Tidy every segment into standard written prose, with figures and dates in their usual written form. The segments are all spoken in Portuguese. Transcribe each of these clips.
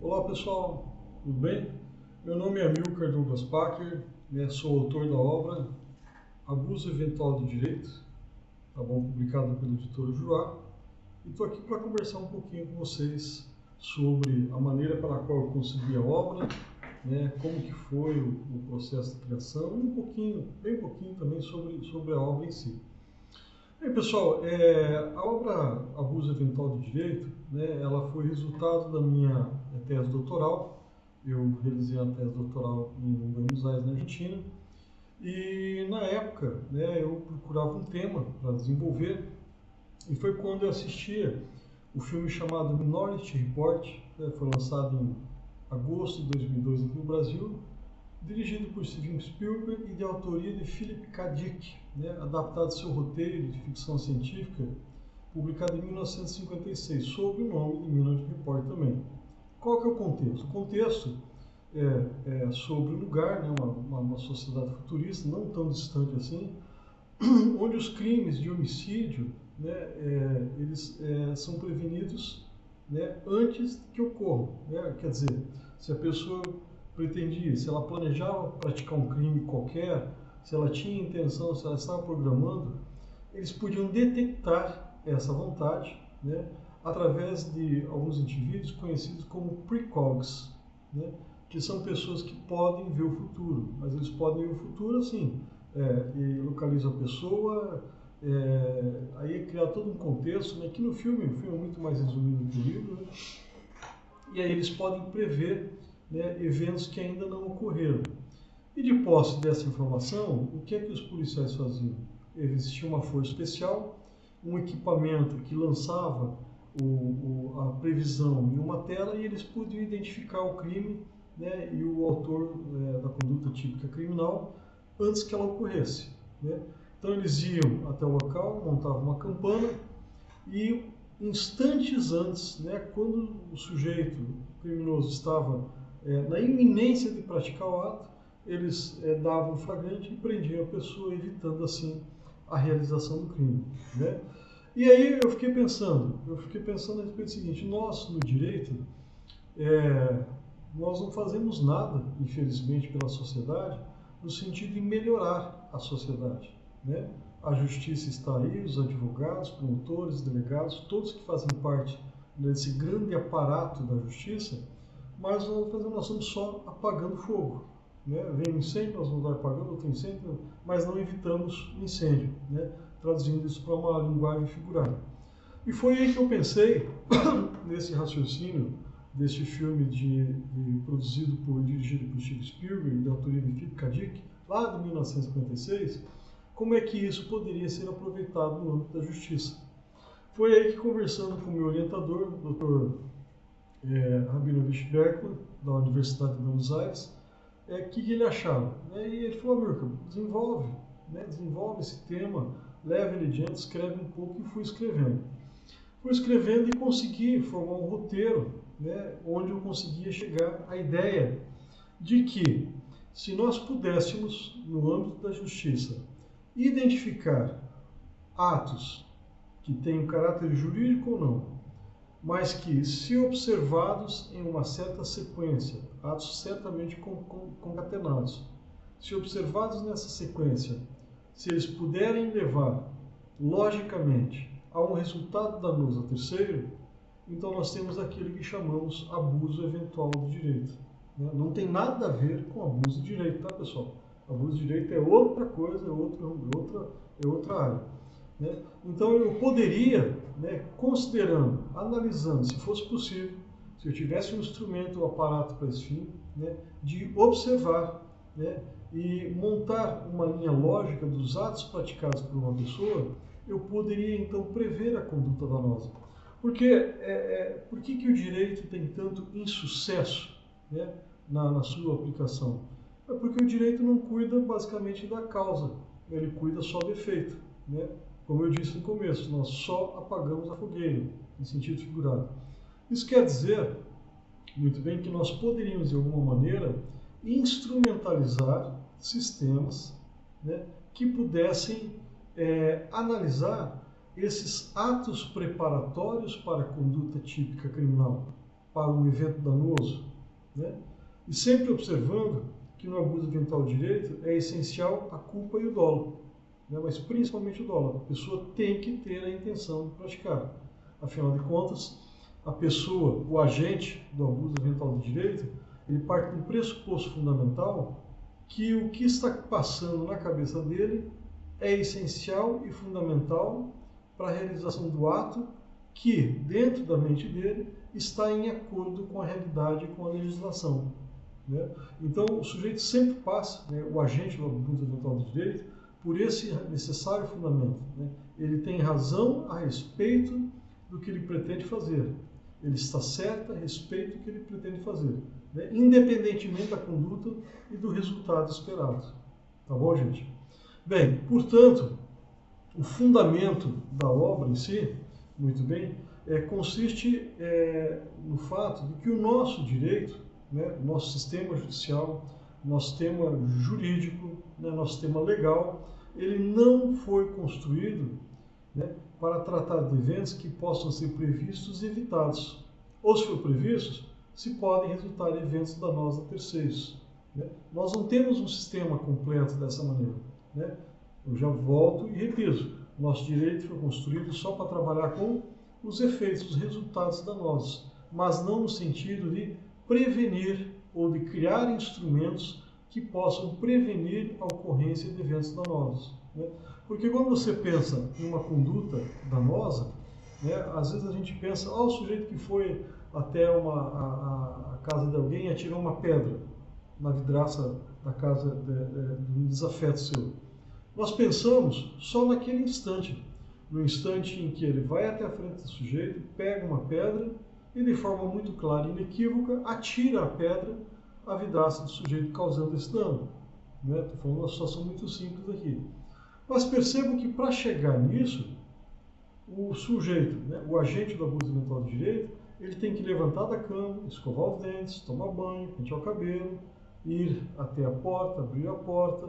Olá pessoal, tudo bem? Meu nome é Amilcar Douglas Packer, sou autor da obra Abuso Eventual do Direito, tá bom? Publicada pela editora Juá, e estou aqui para conversar um pouquinho com vocês sobre a maneira pela qual eu concebi a obra, como que foi o processo de criação, e bem pouquinho também sobre a obra em si. Bem, pessoal, a obra Abuso Eventual do Direito, ela foi resultado da minha tese doutoral. Eu realizei a tese doutoral em Buenos Aires, na Argentina, e na época eu procurava um tema para desenvolver, e foi quando eu assistia o filme chamado Minority Report, foi lançado em agosto de 2002 aqui no Brasil, dirigido por Steven Spielberg e de autoria de Philip K. Dick, adaptado seu roteiro de ficção científica, publicado em 1956, sob o nome de Minority Report também. Qual que é o contexto? O contexto é sobre um lugar, uma sociedade futurista, não tão distante assim, onde os crimes de homicídio eles são prevenidos antes que ocorram. Quer dizer, se a pessoa pretendia, se ela planejava praticar um crime qualquer, se ela tinha intenção, se ela estava programando, eles podiam detectar essa vontade através de alguns indivíduos conhecidos como precogs, que são pessoas que podem ver o futuro, mas eles podem ver o futuro assim, e localizam a pessoa, aí é criar todo um contexto, que no filme, o filme é muito mais resumido do que o livro, e aí eles podem prever eventos que ainda não ocorreram. E de posse dessa informação, o que é que os policiais faziam? Existia uma força especial, um equipamento que lançava a previsão em uma tela, e eles podiam identificar o crime e o autor da conduta típica criminal antes que ela ocorresse. Então eles iam até o local, montavam uma campana e instantes antes, quando o sujeito criminoso estava na iminência de praticar o ato, eles davam um flagrante e prendiam a pessoa, evitando assim a realização do crime. E aí eu fiquei pensando a respeito do seguinte: nós no direito, nós não fazemos nada, infelizmente, pela sociedade, no sentido de melhorar a sociedade. A justiça está aí, os advogados, promotores, delegados, todos que fazem parte desse grande aparato da justiça, mas nós estamos só apagando fogo. Vem um incêndio, nós vamos apagando outro incêndio, mas não evitamos o incêndio, traduzindo isso para uma linguagem figurada. E foi aí que eu pensei, nesse raciocínio desse filme produzido e dirigido por Steven Spielberg, de autoria de Philip K. Dick, lá de 1956, como é que isso poderia ser aproveitado no âmbito da justiça. Foi aí que, conversando com o meu orientador, o Dr. Rabinovich Berkman, da Universidade de Buenos Aires, que ele achava. E ele falou: Amilcar, desenvolve esse tema, leva ele adiante, escreve um pouco, e fui escrevendo. Fui escrevendo e consegui formar um roteiro, onde eu conseguia chegar à ideia de que, se nós pudéssemos, no âmbito da justiça, identificar atos que tenham caráter jurídico ou não, mas que, se observados em uma certa sequência, atos certamente concatenados, se observados nessa sequência, se eles puderem levar, logicamente, a um resultado danoso a terceiro, então nós temos aquilo que chamamos abuso eventual do direito. Não tem nada a ver com abuso de direito, tá, pessoal? Abuso de direito é outra coisa, é outra área. Então eu poderia, considerando, analisando, se fosse possível, se eu tivesse um instrumento, um aparato para esse fim, de observar e montar uma linha lógica dos atos praticados por uma pessoa, eu poderia então prever a conduta danosa. Porque por que o direito tem tanto insucesso na sua aplicação? É porque o direito não cuida basicamente da causa, ele cuida só do efeito. Como eu disse no começo, nós só apagamos a fogueira, em sentido figurado. Isso quer dizer, muito bem, que nós poderíamos, de alguma maneira, instrumentalizar sistemas que pudessem analisar esses atos preparatórios para a conduta típica criminal. para um evento danoso, né? E sempre observando que no abuso eventual de direito é essencial a culpa e o dolo, né? Mas principalmente o dolo. A pessoa tem que ter a intenção de praticar. Afinal de contas, a pessoa, o agente do abuso eventual de direito, ele parte de um pressuposto fundamental que o que está passando na cabeça dele é essencial e fundamental para a realização do ato que, dentro da mente dele, está em acordo com a realidade e com a legislação, né? Então, o sujeito sempre passa, né, o agente do abuso eventual de direito, por esse necessário fundamento, né? Ele tem razão a respeito do que ele pretende fazer. Ele está certo a respeito do que ele pretende fazer, né? Independentemente da conduta e do resultado esperado. Tá bom, gente? Bem, portanto, o fundamento da obra em si, muito bem, consiste no fato de que o nosso direito, né, nosso sistema judicial, nosso sistema jurídico, né, nosso sistema legal, ele não foi construído, né, para tratar de eventos que possam ser previstos e evitados. Ou, se for previstos, se podem resultar em eventos danosos a terceiros, né? Nós não temos um sistema completo dessa maneira, né? Eu já volto e repito, nosso direito foi construído só para trabalhar com os efeitos, os resultados danosos, mas não no sentido de prevenir ou de criar instrumentos que possam prevenir a ocorrência de eventos danosos, né? Porque quando você pensa em uma conduta danosa, né, às vezes a gente pensa, o sujeito que foi até a casa de alguém e atirou uma pedra na vidraça da casa de um desafeto seu. Nós pensamos só naquele instante, no instante em que ele vai até a frente do sujeito, pega uma pedra e, de forma muito clara e inequívoca, atira a pedra à vidraça do sujeito, causando esse dano, né? Estou falando uma situação muito simples aqui. Mas percebam que, para chegar nisso, o sujeito, né, o agente do abuso eventual de direito, ele tem que levantar da cama, escovar os dentes, tomar banho, pentear o cabelo, ir até a porta, abrir a porta,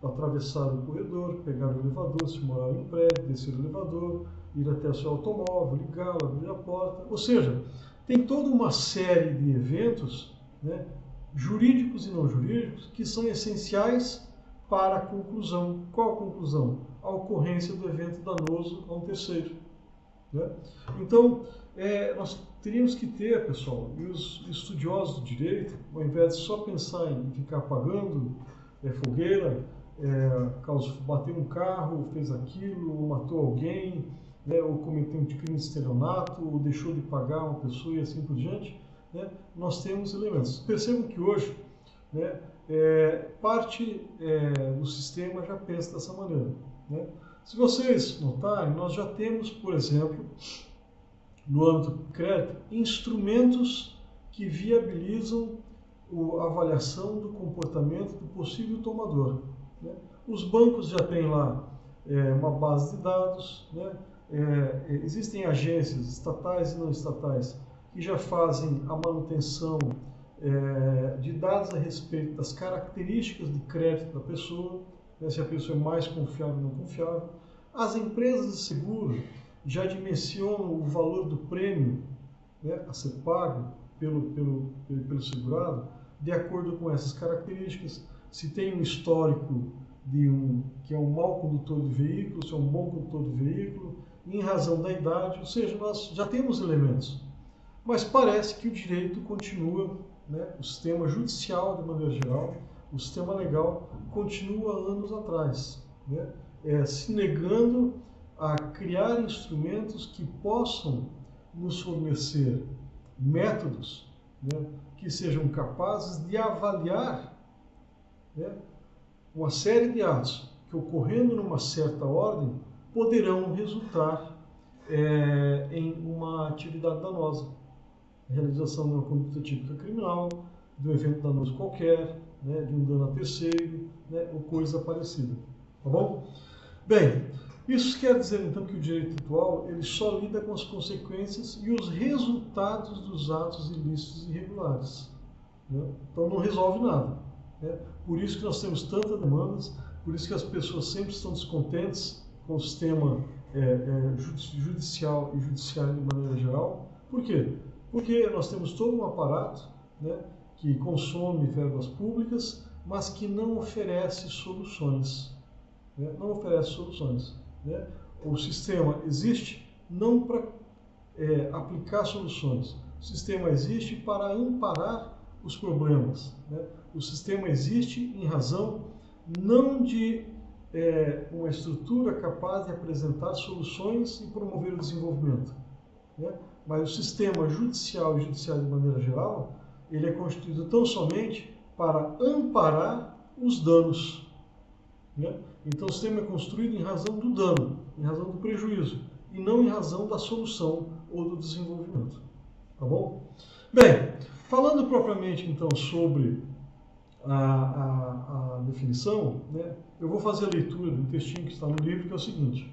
atravessar o corredor, pegar o elevador, se morar em um prédio, descer o elevador, ir até o seu automóvel, ligá-lo, abrir a porta. Ou seja, tem toda uma série de eventos, né, jurídicos e não jurídicos, que são essenciais para a conclusão. Qual a conclusão? A ocorrência do evento danoso a um terceiro, né? Então, nós teríamos que ter, pessoal, e os estudiosos do direito, ao invés de só pensar em ficar apagando fogueira, bateu um carro, fez aquilo, ou matou alguém, né, ou cometeu um crime de estelionato, ou deixou de pagar uma pessoa e assim por diante, né, nós temos elementos. Percebam que hoje, né, parte do sistema já pensa dessa maneira, né? Se vocês notarem, nós já temos, por exemplo, no âmbito do crédito, instrumentos que viabilizam a avaliação do comportamento do possível tomador, né? Os bancos já têm lá uma base de dados, né? Existem agências estatais e não estatais que já fazem a manutenção de dados a respeito das características de crédito da pessoa, né, se a pessoa é mais confiável ou não confiável. As empresas de seguro já dimensionam o valor do prêmio, né, a ser pago pelo segurado de acordo com essas características. Se tem um histórico que é um mau condutor de veículo, se é um bom condutor de veículo, em razão da idade, ou seja, nós já temos elementos. Mas parece que o direito continua, né, o sistema judicial, de maneira geral, o sistema legal continua anos atrás, né, se negando a criar instrumentos que possam nos fornecer métodos, né, que sejam capazes de avaliar, né, uma série de atos que, ocorrendo numa certa ordem, poderão resultar em uma atividade danosa. A realização de uma conduta típica criminal, de um evento danoso qualquer, né, de um dano a terceiro, né, ou coisa parecida. Tá bom? Bem, isso quer dizer então que o direito atual ele só lida com as consequências e os resultados dos atos ilícitos e irregulares, né? Então não resolve nada, né? Por isso que nós temos tantas demandas, por isso que as pessoas sempre estão descontentes com o sistema judicial e judiciário de maneira geral. Por quê? Porque nós temos todo um aparato, né, que consome verbas públicas, mas que não oferece soluções. Né? Não oferece soluções. Né? O sistema existe não para aplicar soluções. O sistema existe para amparar os problemas. Né? O sistema existe em razão não de uma estrutura capaz de apresentar soluções e promover o desenvolvimento. Né? Mas o sistema judicial e judiciário de maneira geral, ele é constituído tão somente para amparar os danos. Né? Então o sistema é construído em razão do dano, em razão do prejuízo, e não em razão da solução ou do desenvolvimento. Tá bom? Bem, falando propriamente então sobre a definição, né, eu vou fazer a leitura do textinho que está no livro, que é o seguinte: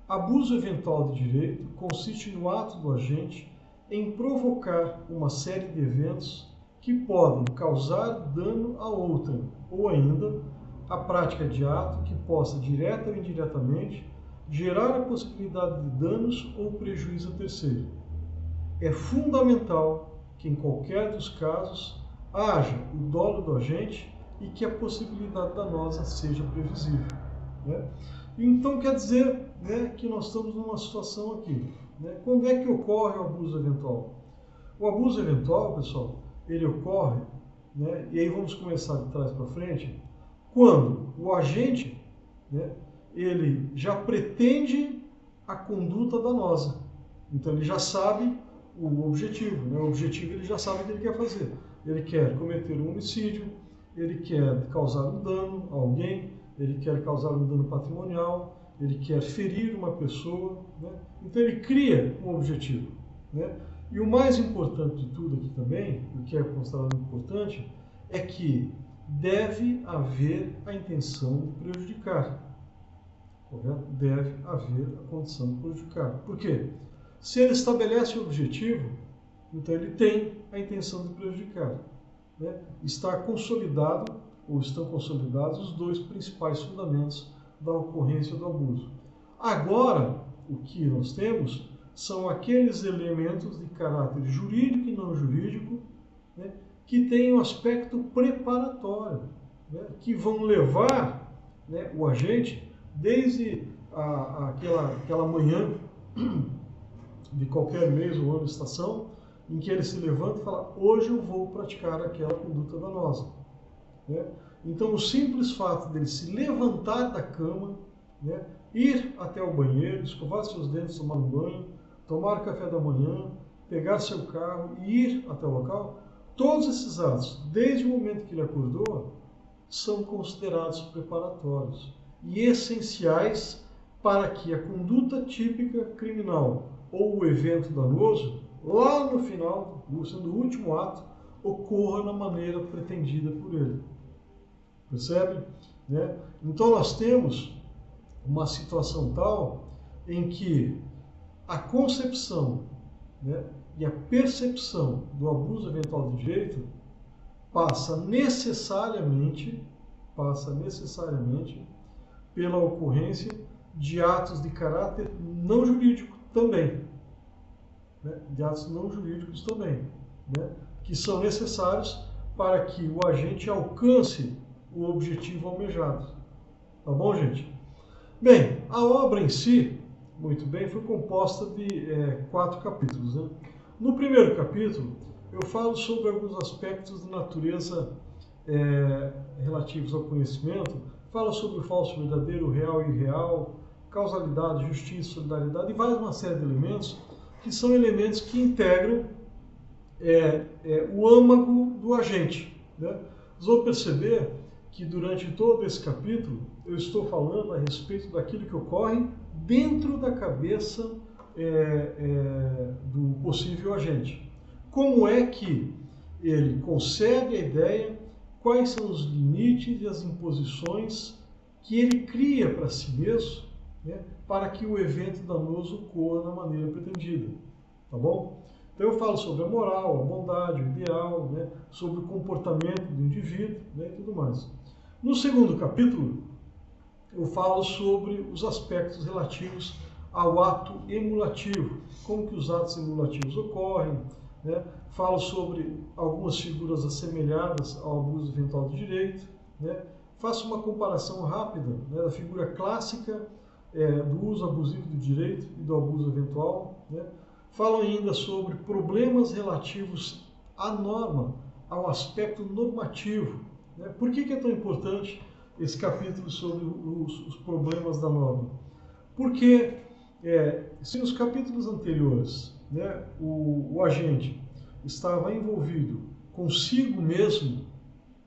abuso eventual de direito consiste no ato do agente em provocar uma série de eventos que podem causar dano a outrem, ou ainda a prática de ato que possa, direta ou indiretamente, gerar a possibilidade de danos ou prejuízo a terceiro. É fundamental que, em qualquer dos casos, haja o dolo do agente e que a possibilidade danosa seja previsível. Né? Então, quer dizer, né, que nós estamos numa situação aqui. Né? Quando é que ocorre o abuso eventual? O abuso eventual, pessoal, ele ocorre, né, e aí vamos começar de trás para frente, quando o agente, né, ele já pretende a conduta danosa. Então ele já sabe o objetivo, né? O objetivo ele já sabe o que ele quer fazer. Ele quer cometer um homicídio, ele quer causar um dano a alguém, ele quer causar um dano patrimonial, ele quer ferir uma pessoa, né? Então ele cria um objetivo, né? E o mais importante de tudo aqui também, o que é considerado importante, é que deve haver a intenção de prejudicar. Correto? Deve haver a condição de prejudicar. Por quê? Se ele estabelece o objetivo, então ele tem a intenção de prejudicar. Né? Está consolidado, ou estão consolidados, os dois principais fundamentos da ocorrência do abuso. Agora, o que nós temos são aqueles elementos de caráter jurídico e não jurídico, né, que têm um aspecto preparatório, né, que vão levar, né, o agente, desde aquela manhã de qualquer mês ou ano, estação, em que ele se levanta e fala: hoje eu vou praticar aquela conduta danosa. Né? Então, o simples fato dele se levantar da cama, né, ir até o banheiro, escovar seus dentes, tomar um banho, tomar café da manhã, pegar seu carro e ir até o local, todos esses atos, desde o momento que ele acordou, são considerados preparatórios e essenciais para que a conduta típica criminal ou o evento danoso, lá no final, sendo o último ato, ocorra na maneira pretendida por ele. Percebe? Né? Então nós temos uma situação tal em que a concepção, né, e a percepção do abuso eventual de direito passa necessariamente pela ocorrência de atos de caráter não jurídico também, né, de atos não jurídicos também, né, que são necessários para que o agente alcance o objetivo almejado. Tá bom, gente? Bem, a obra em si, muito bem, foi composta de 4 capítulos. Né? No primeiro capítulo, eu falo sobre alguns aspectos de natureza relativos ao conhecimento, falo sobre o falso e verdadeiro, o real e irreal, causalidade, justiça, solidariedade, e vai uma série de elementos que são elementos que integram o âmago do agente. Né? Vocês vão perceber que durante todo esse capítulo eu estou falando a respeito daquilo que ocorre dentro da cabeça do possível agente. Como é que ele concebe a ideia, quais são os limites e as imposições que ele cria para si mesmo, né, para que o evento danoso ocorra na maneira pretendida. Tá bom? Então eu falo sobre a moral, a bondade, o ideal, né, sobre o comportamento do indivíduo, né, e tudo mais. No segundo capítulo, eu falo sobre os aspectos relativos ao ato emulativo, como que os atos emulativos ocorrem, né? Falo sobre algumas figuras assemelhadas ao abuso eventual de direito, né? Faço uma comparação rápida, né, da figura clássica do uso abusivo do direito e do abuso eventual, né? Falo ainda sobre problemas relativos à norma, ao aspecto normativo, né? Por que é tão importante esse capítulo sobre os problemas da norma? Porque se nos capítulos anteriores, né, o agente estava envolvido consigo mesmo,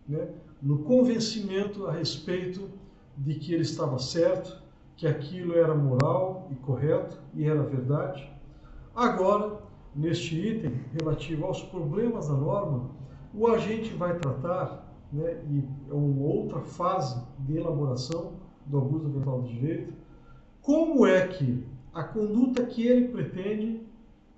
né, no convencimento a respeito de que ele estava certo, que aquilo era moral e correto e era verdade, agora, neste item relativo aos problemas da norma, o agente vai tratar, né, e é uma outra fase de elaboração do abuso eventual de direito, como é que a conduta que ele pretende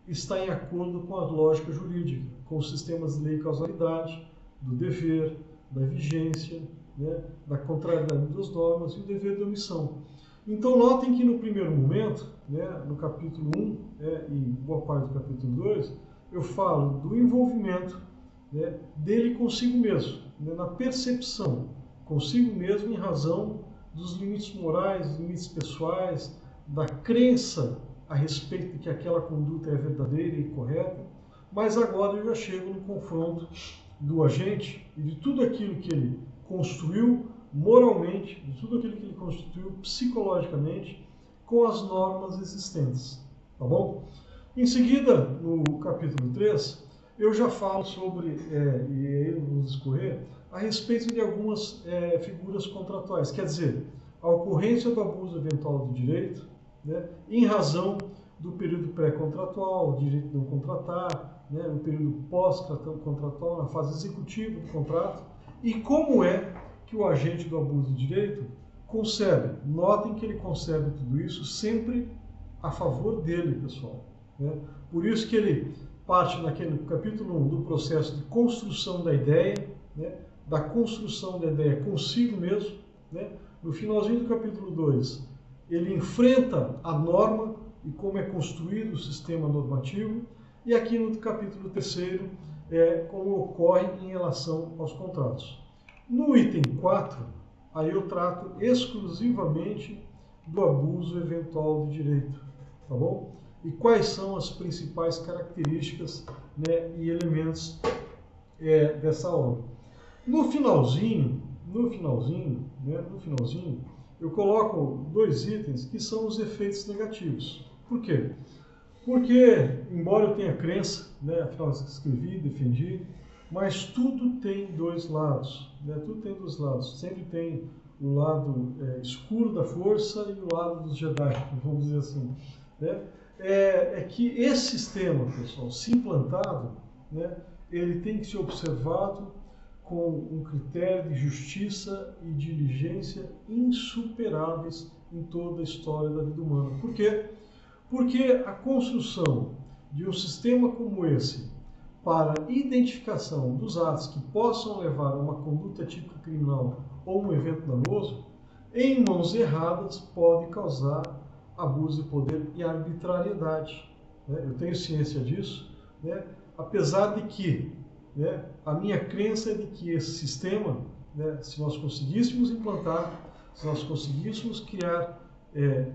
está em acordo com a lógica jurídica, com os sistemas de lei e causalidade, do dever, da vigência, né, da contrariedade das normas e o dever de omissão. Então, notem que no primeiro momento, né, no capítulo 1 e boa parte do capítulo 2, eu falo do envolvimento, né, dele consigo mesmo, né, na percepção consigo mesmo em razão dos limites morais, dos limites pessoais, da crença a respeito de que aquela conduta é verdadeira e correta, mas agora eu já chego no confronto do agente e de tudo aquilo que ele construiu moralmente, de tudo aquilo que ele construiu psicologicamente com as normas existentes, tá bom? Em seguida, no capítulo 3, eu já falo sobre, e aí vamos discorrer, a respeito de algumas figuras contratuais, quer dizer, a ocorrência do abuso eventual do direito, né, em razão do período pré-contratual, o direito de não contratar, né, no período pós-contratual, na fase executiva do contrato, e como é que o agente do abuso de direito concebe. Notem que ele concebe tudo isso sempre a favor dele, pessoal, né? Por isso que ele parte naquele capítulo 1 do processo de construção da ideia, né, da construção da ideia consigo mesmo, né? No finalzinho do capítulo 2, ele enfrenta a norma e como é construído o sistema normativo, e aqui no capítulo 3 como ocorre em relação aos contratos. No item 4, aí eu trato exclusivamente do abuso eventual de direito, tá bom? E quais são as principais características, né, e elementos dessa obra. No finalzinho, eu coloco dois itens que são os efeitos negativos. Por quê? Porque, embora eu tenha crença, né, afinal escrevi, defendi, mas tudo tem dois lados, né? Tudo tem dois lados. Sempre tem o lado escuro da força e o lado dos Jedi, vamos dizer assim, né? Que esse sistema, pessoal, se implantado, né, ele tem que ser observado com um critério de justiça e diligência insuperáveis em toda a história da vida humana. Por quê? Porque a construção de um sistema como esse para identificação dos atos que possam levar a uma conduta típica criminal ou um evento danoso, em mãos erradas pode causar abuso de poder e arbitrariedade, né? Eu tenho ciência disso, né? Apesar de que, né, a minha crença é de que esse sistema, né, se nós conseguíssemos implantar, se nós conseguíssemos criar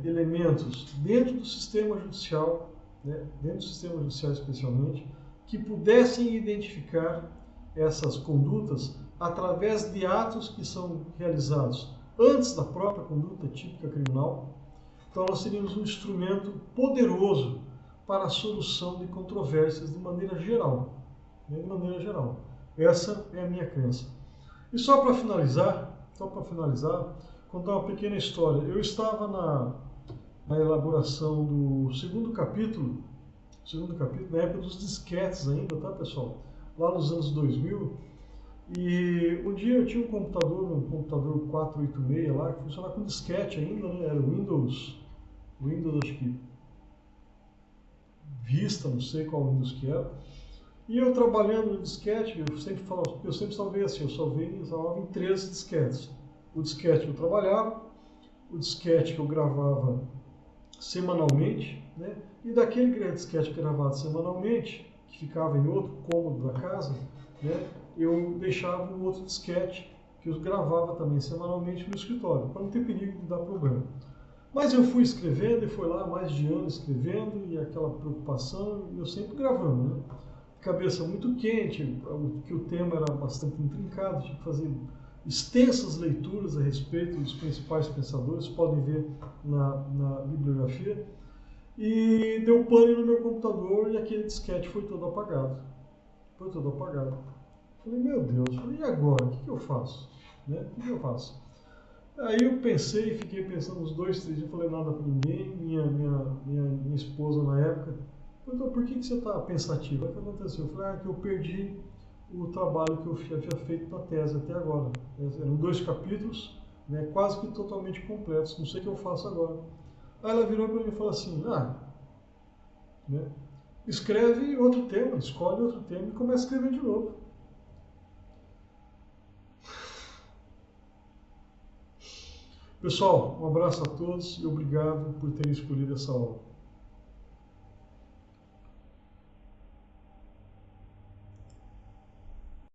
elementos dentro do sistema judicial, né, dentro do sistema judicial especialmente, que pudessem identificar essas condutas através de atos que são realizados antes da própria conduta típica criminal, então nós teríamos um instrumento poderoso para a solução de controvérsias de maneira geral. De maneira geral. Essa é a minha crença. E só para finalizar, contar uma pequena história. Eu estava na elaboração do segundo capítulo, na época dos disquetes ainda, tá, pessoal? Lá nos anos 2000. E um dia eu tinha um computador 486 lá, que funcionava com disquete ainda, né? Era Windows acho que Vista, não sei qual Windows que era. E eu trabalhando no disquete, eu sempre salvei assim, eu salvava em 13 disquetes. O disquete que eu trabalhava, o disquete que eu gravava semanalmente, né? E daquele disquete gravado semanalmente, que ficava em outro cômodo da casa, né, eu deixava um outro disquete que eu gravava também semanalmente no escritório, para não ter perigo de dar problema. Mas eu fui escrevendo e foi lá mais de ano escrevendo e aquela preocupação, e eu sempre gravando, né? Cabeça muito quente, que o tema era bastante intrincado, tinha que fazer extensas leituras a respeito dos principais pensadores, podem ver na bibliografia. E deu pane no meu computador e aquele disquete foi todo apagado. Foi todo apagado. Falei, meu Deus, e agora? O que eu faço? Né? O que eu faço? Aí eu pensei, fiquei pensando uns 2, 3 dias, não falei nada para ninguém. Minha esposa na época perguntou, por que você está pensativa? O que aconteceu? Eu falei, que eu perdi o trabalho que eu havia feito na tese até agora. Eram 2 capítulos, né, quase que totalmente completos, não sei o que eu faço agora. Aí ela virou para mim e falou assim, né, escreve outro tema, escolhe outro tema e começa a escrever de novo. Pessoal, um abraço a todos e obrigado por terem escolhido essa aula.